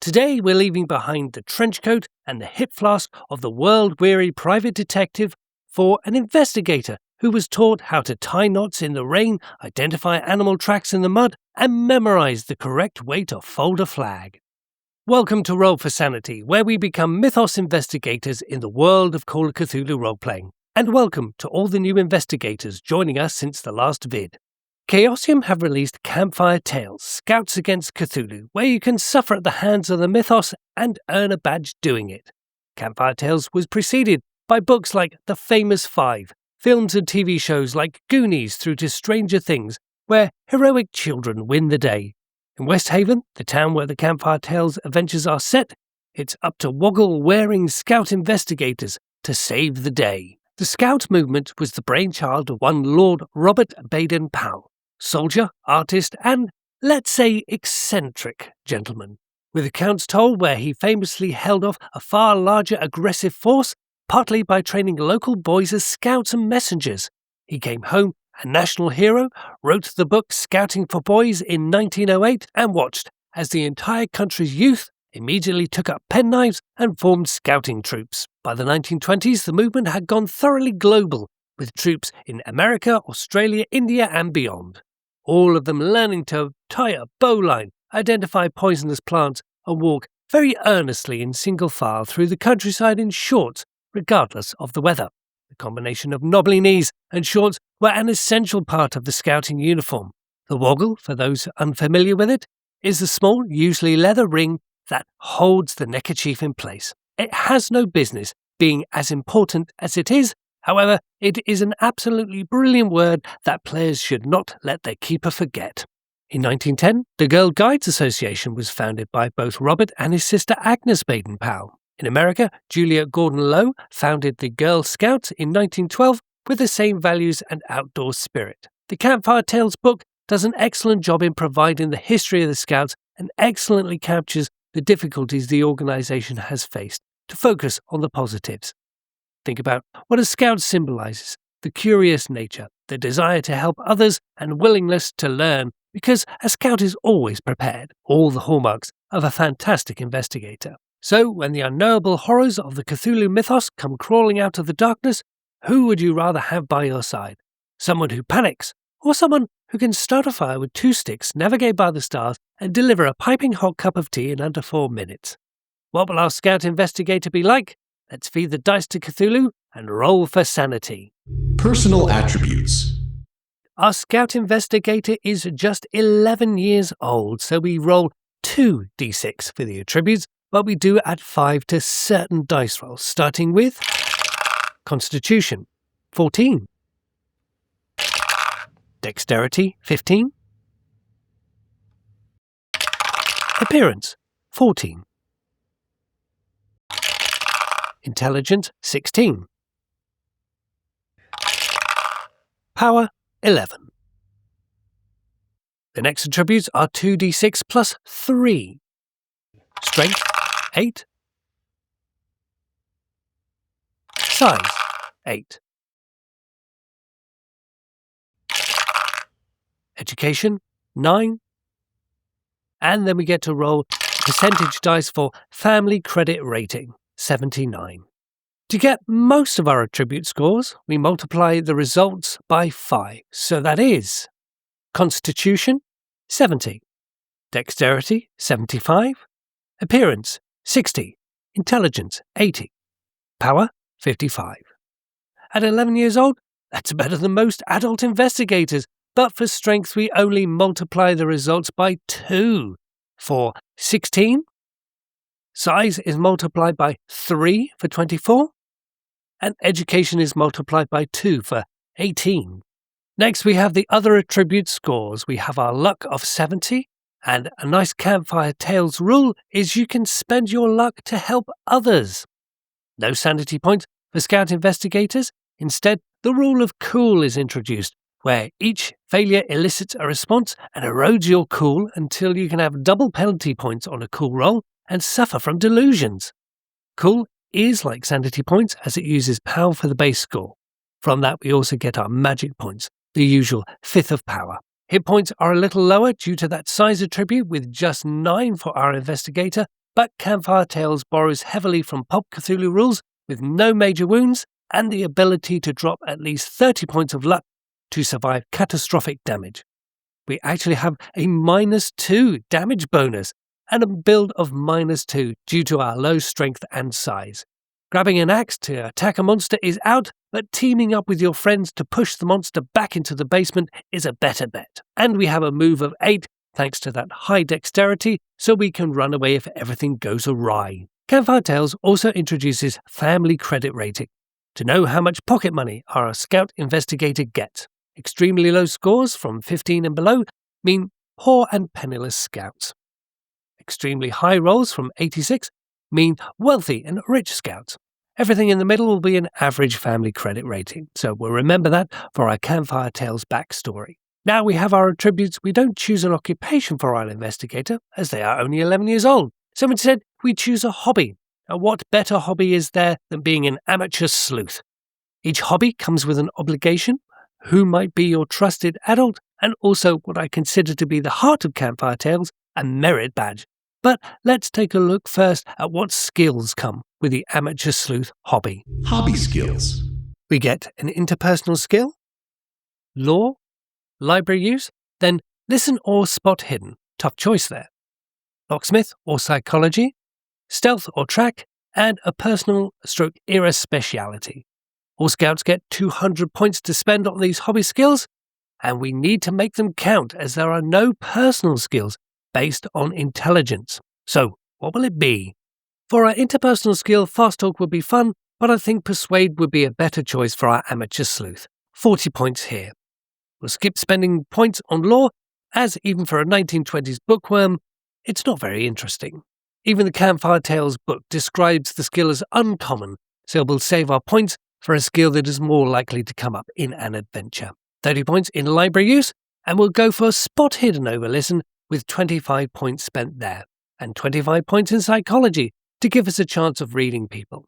Today we're leaving behind the trench coat and the hip flask of the world-weary private detective for an investigator who was taught how to tie knots in the rain, identify animal tracks in the mud, and memorize the correct way to fold a flag. Welcome to Roll for Sanity, where we become mythos investigators in the world of Call of Cthulhu role-playing. And welcome to all the new investigators joining us since the last vid. Chaosium have released Campfire Tales, Scouts Against Cthulhu, where you can suffer at the hands of the mythos and earn a badge doing it. Campfire Tales was preceded by books like The Famous Five, films and TV shows like Goonies through to Stranger Things, where heroic children win the day. In West Haven, the town where the Campfire Tales adventures are set, it's up to woggle-wearing scout investigators to save the day. The Scout movement was the brainchild of one Lord Robert Baden-Powell, soldier, artist, and, let's say, eccentric gentleman, with accounts told where he famously held off a far larger aggressive force, partly by training local boys as scouts and messengers. He came home a national hero, wrote the book Scouting for Boys in 1908, and watched as the entire country's youth immediately took up penknives and formed scouting troops. By the 1920s, the movement had gone thoroughly global, with troops in America, Australia, India, and beyond. All of them learning to tie a bowline, identify poisonous plants, and walk very earnestly in single file through the countryside in shorts, regardless of the weather. The combination of knobbly knees and shorts were an essential part of the scouting uniform. The woggle, for those unfamiliar with it, is the small, usually leather ring that holds the neckerchief in place. It has no business being as important as it is. However, it is an absolutely brilliant word that players should not let their keeper forget. In 1910, the Girl Guides Association was founded by both Robert and his sister Agnes Baden-Powell. In America, Julia Gordon-Low founded the Girl Scouts in 1912 with the same values and outdoor spirit. The Campfire Tales book does an excellent job in providing the history of the Scouts and excellently captures the difficulties the organization has faced, to focus on the positives. Think about what a Scout symbolizes: the curious nature, the desire to help others, and willingness to learn, because a Scout is always prepared, all the hallmarks of a fantastic investigator. So, when the unknowable horrors of the Cthulhu mythos come crawling out of the darkness, who would you rather have by your side? Someone who panics, or someone who can start a fire with 2 sticks, navigate by the stars, and deliver a piping hot cup of tea in under 4 minutes? What will our Scout investigator be like? Let's feed the dice to Cthulhu and roll for sanity. Personal attributes. Our Scout investigator is just 11 years old, so we roll 2d6 for the attributes, but we do add 5 to certain dice rolls, starting with Constitution, 14. Dexterity, 15. Appearance, 14. Intelligence, 16. Power, 11. The next attributes are 2d6 plus 3. Strength, 8. Size, 8. Education, 9. And then we get to roll percentage dice for family credit rating, 79. To get most of our attribute scores, we multiply the results by 5. So that is Constitution, 70. Dexterity, 75. Appearance, 60. Intelligence, 80. Power, 55. At 11 years old, that's better than most adult investigators. But for strength, we only multiply the results by 2 for 16. Size is multiplied by 3 for 24. And education is multiplied by 2 for 18. Next, we have the other attribute scores. We have our luck of 70. And a nice Campfire Tales rule is you can spend your luck to help others. No sanity points for Scout investigators. Instead, the rule of cool is introduced, where each failure elicits a response and erodes your cool until you can have double penalty points on a cool roll and suffer from delusions. Cool is like sanity points as it uses power for the base score. From that we also get our magic points, the usual 5th of power. Hit points are a little lower due to that size attribute with just 9 for our investigator, but Campfire Tales borrows heavily from Pulp Cthulhu rules with no major wounds and the ability to drop at least 30 points of luck to survive catastrophic damage. We actually have a -2 damage bonus and a build of -2 due to our low strength and size. Grabbing an axe to attack a monster is out, but teaming up with your friends to push the monster back into the basement is a better bet. And we have a move of 8 thanks to that high dexterity, so we can run away if everything goes awry. Campfire Tales also introduces family credit rating, to know how much pocket money our scout investigator gets. Extremely low scores from 15 and below mean poor and penniless scouts. Extremely high rolls from 86 mean wealthy and rich scouts. Everything in the middle will be an average family credit rating, so we'll remember that for our Campfire Tales backstory. Now we have our attributes. We don't choose an occupation for our investigator, as they are only 11 years old. So instead, we choose a hobby. And what better hobby is there than being an amateur sleuth? Each hobby comes with an obligation, who might be your trusted adult, and also what I consider to be the heart of Campfire Tales, a merit badge. But let's take a look first at what skills come with the amateur sleuth hobby. Hobby skills. We get an interpersonal skill, law, library use, then listen or spot hidden, tough choice there, locksmith or psychology, stealth or track, and a personal/era speciality. All scouts get 200 points to spend on these hobby skills, and we need to make them count as there are no personal skills based on intelligence. So, what will it be? For our interpersonal skill, Fast Talk would be fun, but I think Persuade would be a better choice for our amateur sleuth. 40 points here. We'll skip spending points on law, as even for a 1920s bookworm, it's not very interesting. Even the Campfire Tales book describes the skill as uncommon, so we'll save our points for a skill that is more likely to come up in an adventure. 30 points in library use, and we'll go for spot hidden over listen with 25 points spent there, and 25 points in psychology to give us a chance of reading people.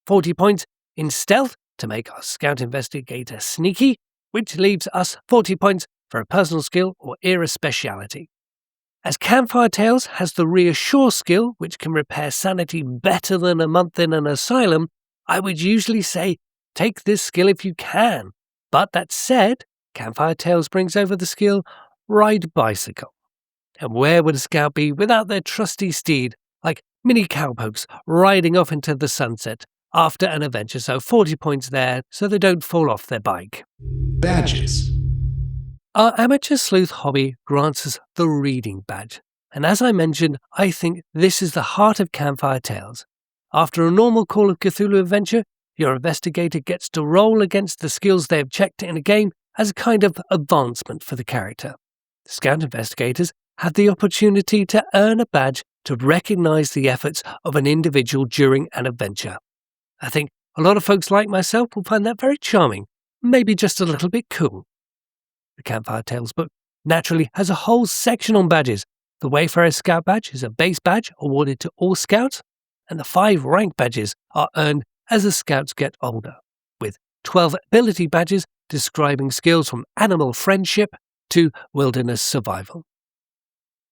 40 points in stealth to make our scout investigator sneaky, which leaves us 40 points for a personal skill or era speciality. As Campfire Tales has the Reassure skill, which can repair sanity better than a month in an asylum, I would usually say take this skill if you can. But that said, Campfire Tales brings over the skill Ride Bicycle. And where would a scout be without their trusty steed, like mini cowpokes riding off into the sunset after an adventure? So 40 points there so they don't fall off their bike. Badges. Our amateur sleuth hobby grants us the reading badge. And as I mentioned, I think this is the heart of Campfire Tales. After a normal Call of Cthulhu adventure, your investigator gets to roll against the skills they have checked in a game as a kind of advancement for the character. The scout investigators have the opportunity to earn a badge to recognize the efforts of an individual during an adventure. I think a lot of folks like myself will find that very charming, maybe just a little bit cool. The Campfire Tales book naturally has a whole section on badges. The Wayfarer Scout badge is a base badge awarded to all scouts, and the 5 rank badges are earned as the scouts get older, with 12 ability badges describing skills from animal friendship to wilderness survival.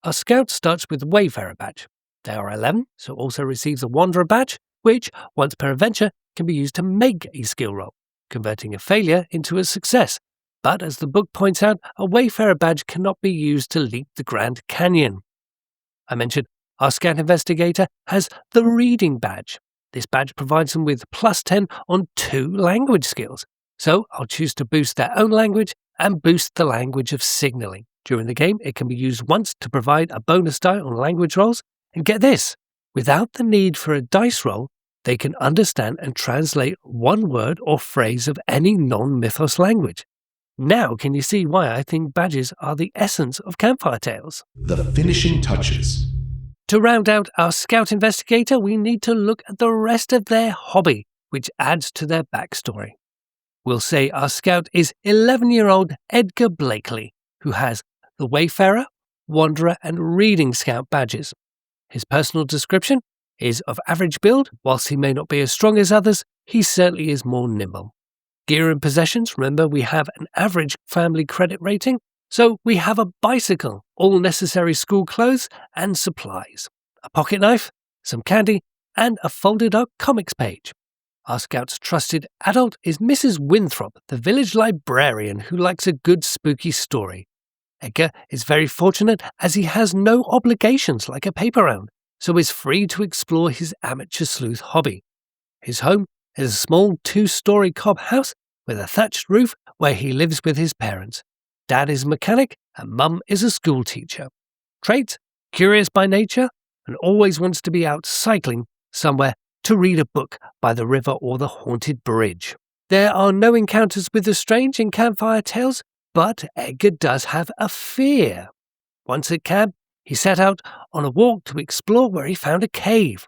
Our scout starts with the Wayfarer badge. They are 11, so also receives a Wanderer badge, which, once per adventure, can be used to make a skill roll, converting a failure into a success. But as the book points out, a Wayfarer badge cannot be used to leap the Grand Canyon. I mentioned our scout investigator has the Reading badge. This badge provides them with +10 on 2 language skills. So I'll choose to boost their own language and boost the language of signaling. During the game, it can be used once to provide a bonus die on language rolls. And get this, without the need for a dice roll, they can understand and translate one word or phrase of any non-mythos language. Now can you see why I think badges are the essence of Campfire Tales? The finishing touches. To round out our scout investigator, we need to look at the rest of their hobby, which adds to their backstory. We'll say our scout is 11-year-old Edgar Blakely, who has the Wayfarer, Wanderer, and Reading Scout badges. His personal description is of average build. Whilst he may not be as strong as others, he certainly is more nimble. Gear and possessions, remember we have an average family credit rating, so we have a bicycle, all necessary school clothes and supplies, a pocket knife, some candy, and a folded up comics page. Our Scout's trusted adult is Mrs. Winthrop, the village librarian who likes a good spooky story. Edgar is very fortunate as he has no obligations like a paper round, so is free to explore his amateur sleuth hobby. His home is a small 2-story cob house with a thatched roof where he lives with his parents. Dad is a mechanic and Mum is a school teacher. Traits: curious by nature and always wants to be out cycling somewhere to read a book by the river or the haunted bridge. There are no encounters with the strange in Campfire Tales, but Edgar does have a fear. Once at camp, he set out on a walk to explore where he found a cave.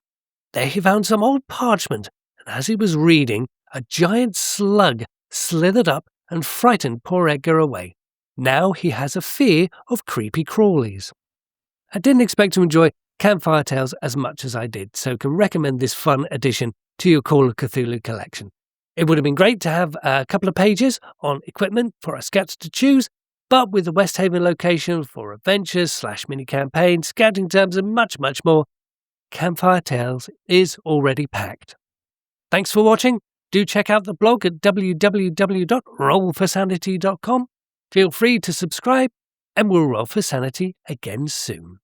There he found some old parchment, and as he was reading, a giant slug slithered up and frightened poor Edgar away. Now he has a fear of creepy crawlies. I didn't expect to enjoy Campfire Tales as much as I did, so can recommend this fun addition to your Call of Cthulhu collection. It would have been great to have a couple of pages on equipment for our scouts to choose, but with the West Haven location for adventures / mini campaigns, scouting terms and much, much more, Campfire Tales is already packed. Thanks for watching. Do check out the blog at www.rollforsanity.com. Feel free to subscribe, and we'll roll for sanity again soon.